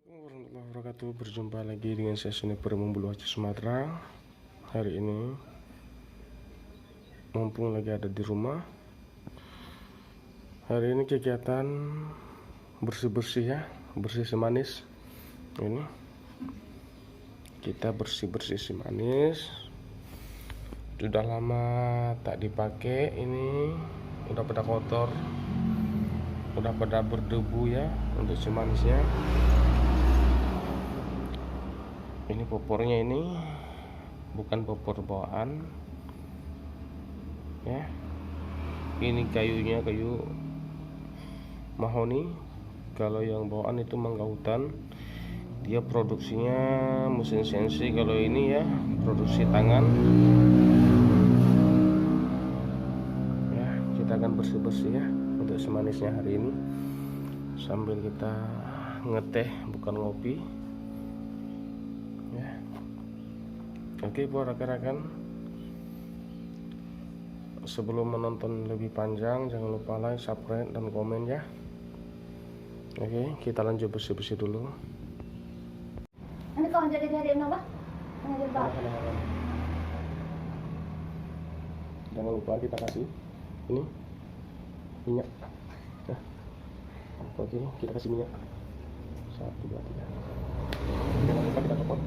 Assalamualaikum warahmatullahi wabarakatuh. Berjumpa lagi dengan saya Sniper Membulu Aceh Sumatera. Hari ini mumpung lagi ada di rumah, hari ini kegiatan bersih-bersih ya, bersih semanis. Ini kita bersih-bersih semanis. Sudah lama tak dipakai, ini udah pada kotor, udah pada berdebu ya untuk semanisnya. Ini popornya, ini bukan popor bawaan ya, ini kayunya kayu mahoni. Kalau yang bawaan itu mangga hutan, dia produksinya mesin CNC. Kalau ini ya produksi tangan ya. Kita akan bersih-bersih ya untuk semanisnya hari ini sambil kita ngeteh, bukan ngopi ya. Oke buat rekan-rekan, sebelum menonton lebih panjang jangan lupa like, subscribe, dan komen ya. Oke, kita lanjut bersih-bersih dulu. Ano kau jadi apa? Jangan lupa kita kasih ini minyak ya. Oke, kita kasih minyak 1, 2, 3. Jangan lupa kita copot.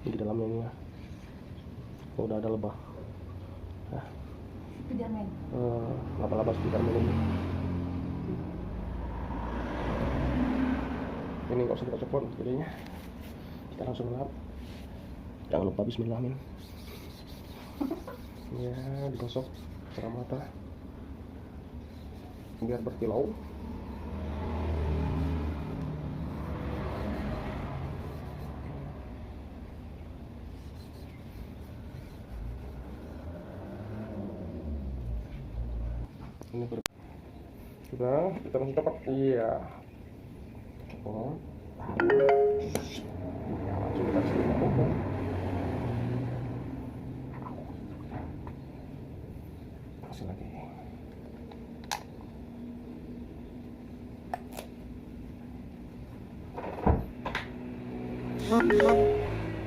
Di dalamnya ini ya, udah ada lebah nah, Spiderman. laba-laba Spiderman ini. Ini nggak usah kita copot jadinya, kita langsung lap. Jangan lupa bismillahirrahmanirrahim ya, digosok secara mata biar berkilau. Ini kita langsung copot. Iya, copot ya, langsung kita kasih minyak pokok. Kasih lagi.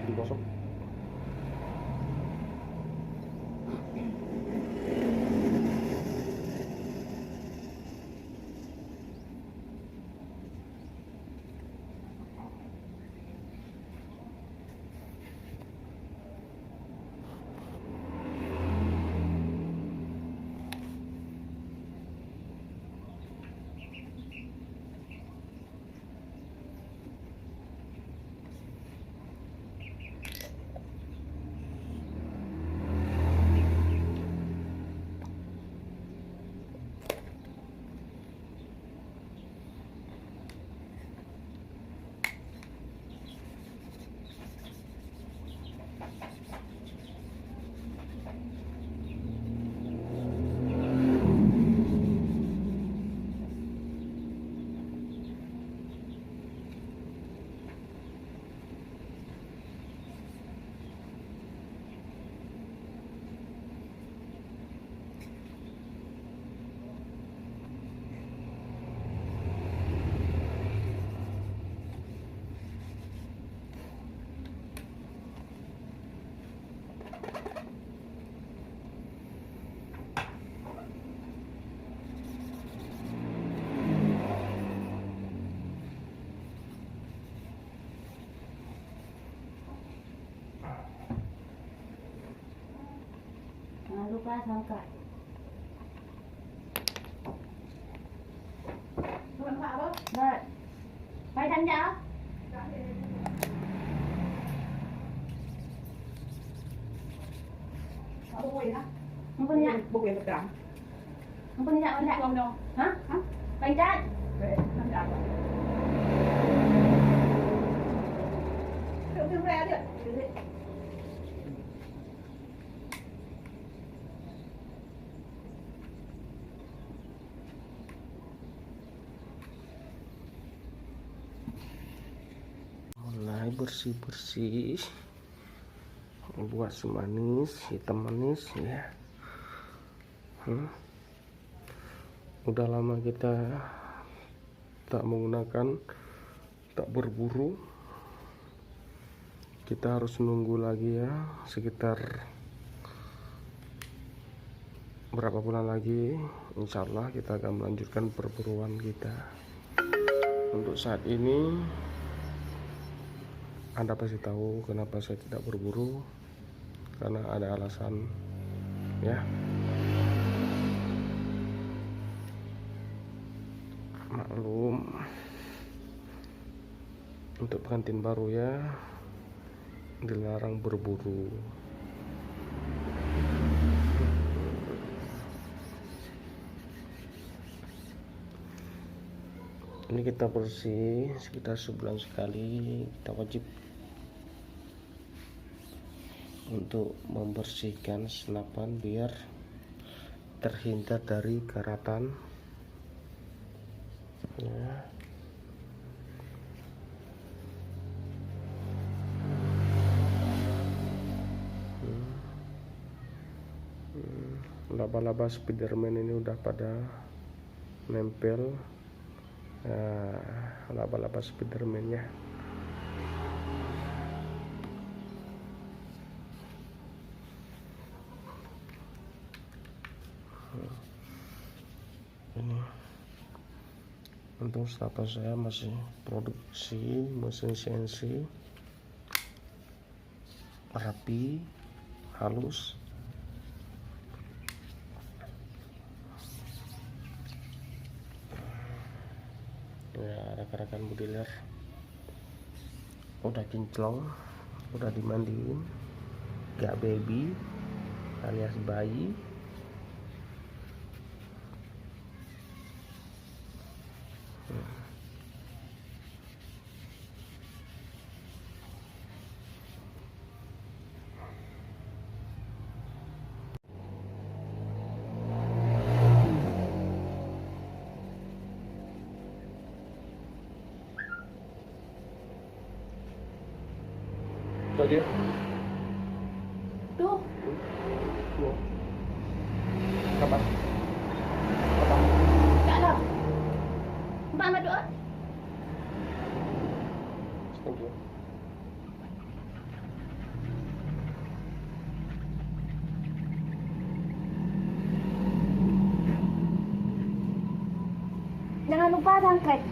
Digosok. Jangan lupa sangka. Rồi. Phải thanh chưa? Không có nhận. Không có nhận không đâu. Hả? Bánh trái. Tự ra đi. Mulai bersih-bersih buat semanis, hitam manis ya. Udah lama kita tak menggunakan, tak berburu. Kita harus nunggu lagi ya, sekitar berapa bulan lagi. Insya Allah kita akan melanjutkan perburuan kita. Untuk saat ini Anda pasti tahu kenapa saya tidak berburu, karena ada alasan ya. Maklum, untuk pengantin baru ya dilarang berburu. Ini kita bersih sekitar sebulan sekali. Kita wajib untuk membersihkan senapan biar terhindar dari karatan ya. Laba-laba Spiderman ini udah pada nempel. Laba-laba Spiderman ya. Ini untung senapan saya masih produksi mesin CNC, rapi, halus. Ya, rekan-rekan budiler udah kinclong, udah dimandiin, gak baby alias bayi. Tuh dia. Tuh. Kapan? Kapan? Tak ada. Mbak Ahmad doa. Thank you. Jangan lupa subscribe.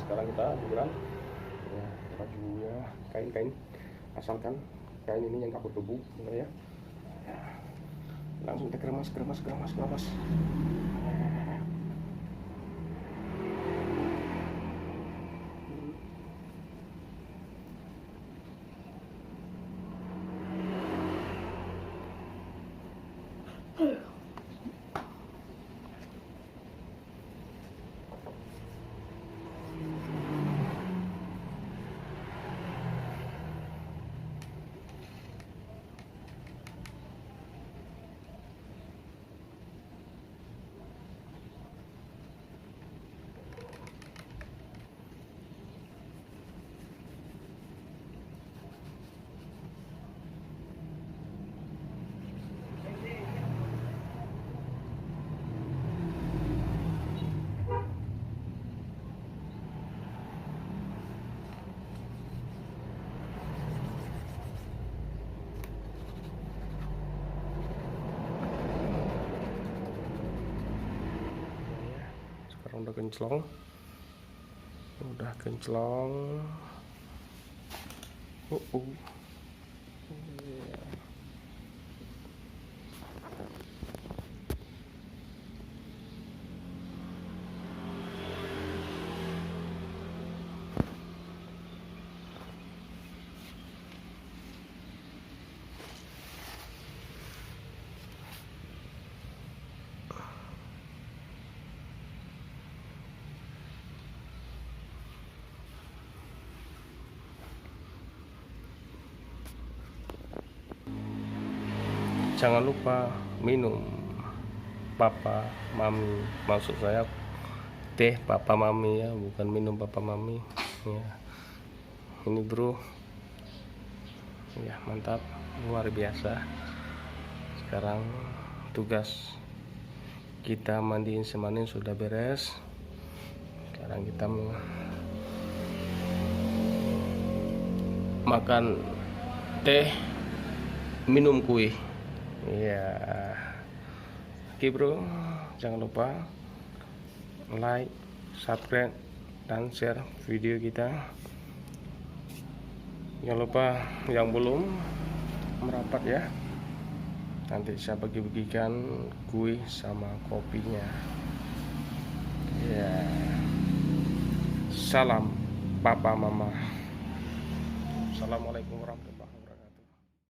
sekarang kita liburan ya, bajunya kain asalkan kain ini yang kabut debu bener ya. Ya, langsung kita keremas. Sekarang udah kenclong. Iya. Jangan lupa minum papa mami, maksud saya teh papa mami ya, bukan minum papa mami ya. Ini bro ya, mantap, luar biasa. Sekarang tugas kita mandiin semanin sudah beres. Sekarang kita makan teh, minum kue. Iya. Oke bro, jangan lupa like, subscribe, dan share video kita. Jangan lupa yang belum merapat ya, nanti saya bagi-bagikan kue sama kopinya ya. Salam papa mama. Assalamualaikum warahmatullahi wabarakatuh.